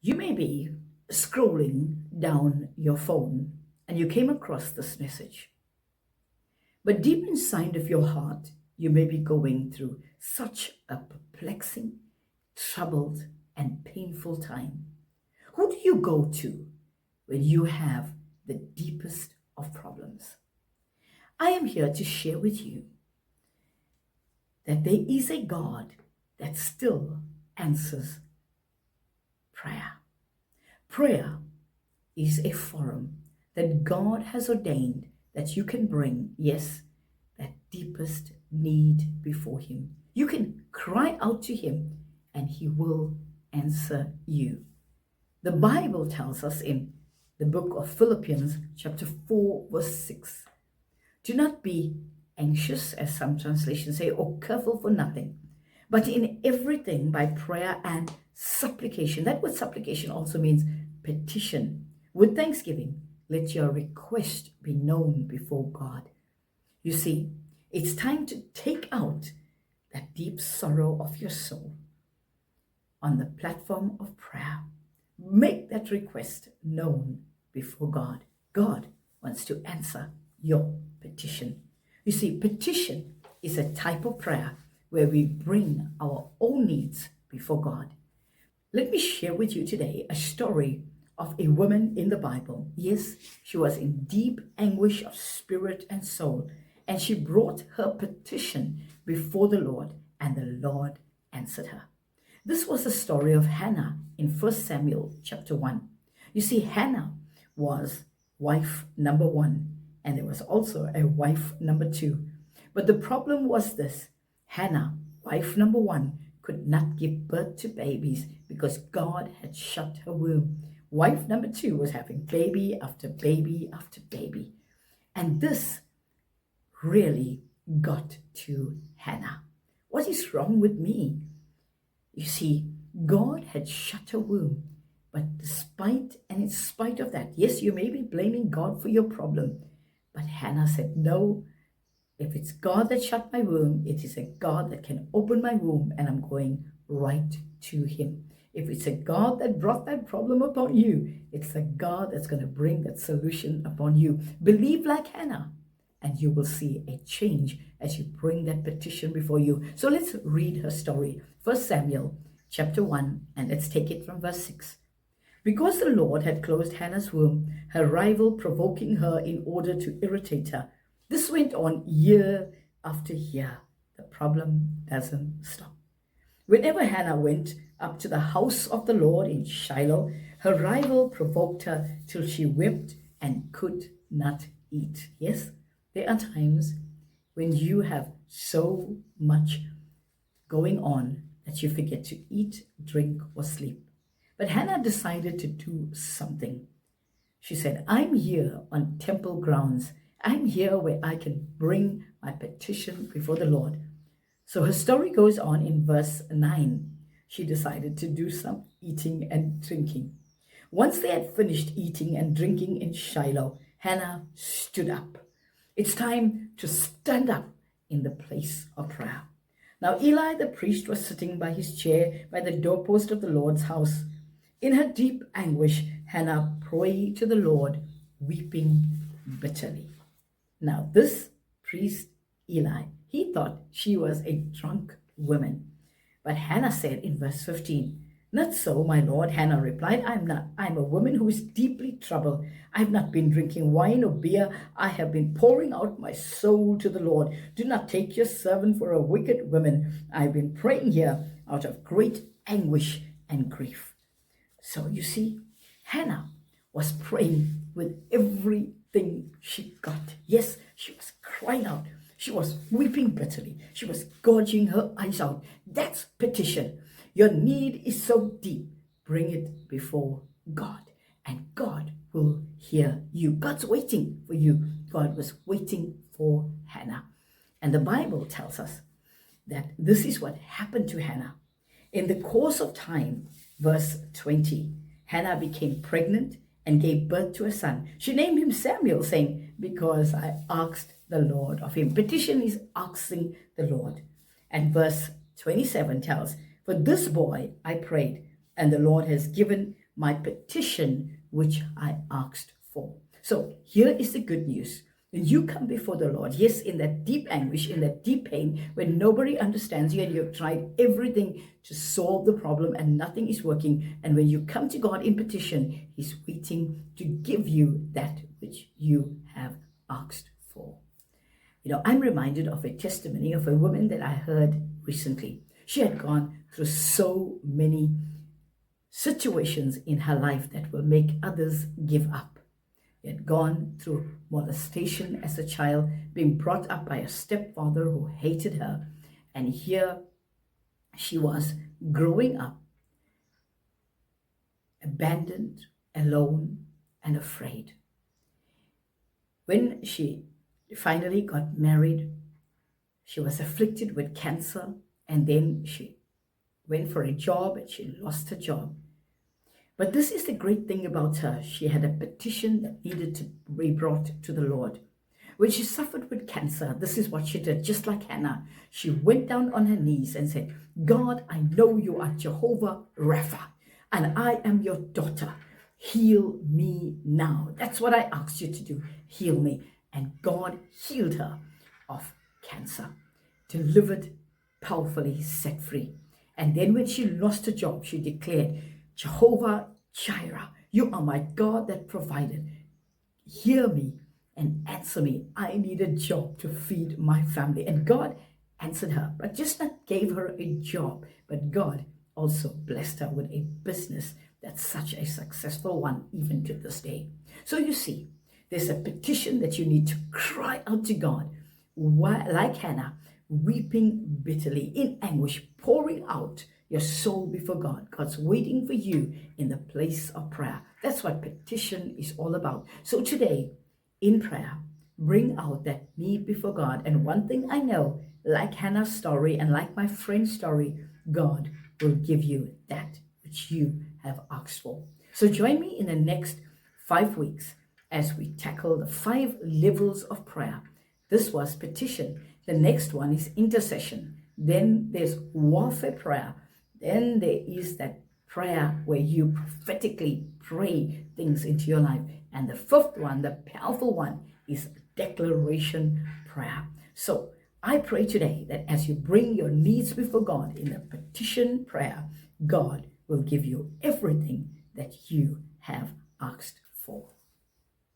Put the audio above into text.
You may be scrolling down your phone and you came across this message. But deep inside of your heart, you may be going through such a perplexing, troubled, and painful time. Who do you go to when you have the deepest of problems? I am here to share with you that there is a God that still answers prayer. Prayer is a forum that God has ordained that you can bring, yes, that deepest need before Him. You can cry out to Him and He will answer you. The Bible tells us in the book of Philippians, chapter 4, verse 6, do not be anxious, as some translations say, or careful for nothing, but in everything by prayer and supplication. That word supplication also means petition. With thanksgiving, let your request be known before God. You see, it's time to take out that deep sorrow of your soul on the platform of prayer. Make that request known before God. God wants to answer your petition. You see, petition is a type of prayer where we bring our own needs before God. Let me share with you today a story of a woman in the Bible. Yes, she was in deep anguish of spirit and soul, and she brought her petition before the Lord, and the Lord answered her. This was the story of Hannah in 1 Samuel chapter 1. You see, Hannah was wife number 1, and there was also a wife number 2. But the problem was this: Hannah, wife number 1, could not give birth to babies because God had shut her womb. Wife number 2 was having baby after baby after baby. And this really got to Hannah. What is wrong with me? You see, God had shut her womb. But despite and in spite of that, yes, you may be blaming God for your problem. But Hannah said, no, if it's God that shut my womb, it is a God that can open my womb, and I'm going right to Him. If it's a God that brought that problem upon you, it's a God that's going to bring that solution upon you. Believe like Hannah, and you will see a change as you bring that petition before you. So let's read her story. 1 Samuel chapter 1, and let's take it from verse 6. Because the Lord had closed Hannah's womb, her rival provoking her in order to irritate her. This went on year after year. The problem doesn't stop. Whenever Hannah went up to the house of the Lord in Shiloh, her rival provoked her till she wept and could not eat. Yes, there are times when you have so much going on that you forget to eat, drink, or sleep. But Hannah decided to do something. She said, I'm here on temple grounds. I'm here where I can bring my petition before the Lord. So her story goes on in verse 9. She decided to do some eating and drinking. Once they had finished eating and drinking in Shiloh, Hannah stood up. It's time to stand up in the place of prayer. Now Eli the priest was sitting by his chair by the doorpost of the Lord's house. In her deep anguish, Hannah prayed to the Lord, weeping bitterly. Now this priest, Eli, he thought she was a drunk woman. But Hannah said in verse 15, not so, my lord. Hannah replied, I'm not. I'm a woman who is deeply troubled. I've not been drinking wine or beer. I have been pouring out my soul to the Lord. Do not take your servant for a wicked woman. I've been praying here out of great anguish and grief. So you see, Hannah was praying with everything she got. Yes, she was crying out. She was weeping bitterly. She was gorging her eyes out. That's petition. Your need is so deep. Bring it before God, and God will hear you. God's waiting for you. God was waiting for Hannah. And the Bible tells us that this is what happened to Hannah. In the course of time, verse 20, Hannah became pregnant and gave birth to a son. She named him Samuel, saying, because I asked the Lord of him. Petition is asking the Lord. And verse 27 tells, for this boy I prayed, and the Lord has given my petition which I asked for. So here is the good news. When you come before the Lord, yes, in that deep anguish, in that deep pain, when nobody understands you and you've tried everything to solve the problem and nothing is working, and when you come to God in petition, He's waiting to give you that which you have asked for. You know, I'm reminded of a testimony of a woman that I heard recently. She had gone through so many situations in her life that will make others give up. She had gone through molestation as a child, being brought up by a stepfather who hated her, and here she was growing up, abandoned, alone, and afraid. When she finally got married, she was afflicted with cancer, and then she went for a job and she lost her job. But this is the great thing about her. She had a petition that needed to be brought to the Lord. When she suffered with cancer, this is what she did, just like Hannah. She went down on her knees and said, God, I know you are Jehovah Rapha, and I am your daughter. Heal me now. That's what I asked you to do. Heal me. And God healed her of cancer, delivered, powerfully set free. And then when she lost her job, she declared, Jehovah Jireh, you are my God that provided. Hear me and answer me. I need a job to feed my family. And God answered her, but just not gave her a job, but God also blessed her with a business that's such a successful one even to this day. So you see, there's a petition that you need to cry out to God, like Hannah, weeping bitterly in anguish, pouring out your soul before God. God's waiting for you in the place of prayer. That's what petition is all about. So today, in prayer, bring out that need before God. And one thing I know, like Hannah's story and like my friend's story, God will give you that which you have asked for. So join me in the next 5 weeks as we tackle the 5 levels of prayer. This was petition. The next one is intercession. Then there's warfare prayer. Then there is that prayer where you prophetically pray things into your life. And the 5th one, the powerful one, is declaration prayer. So I pray today that as you bring your needs before God in the petition prayer, God will give you everything that you have asked for.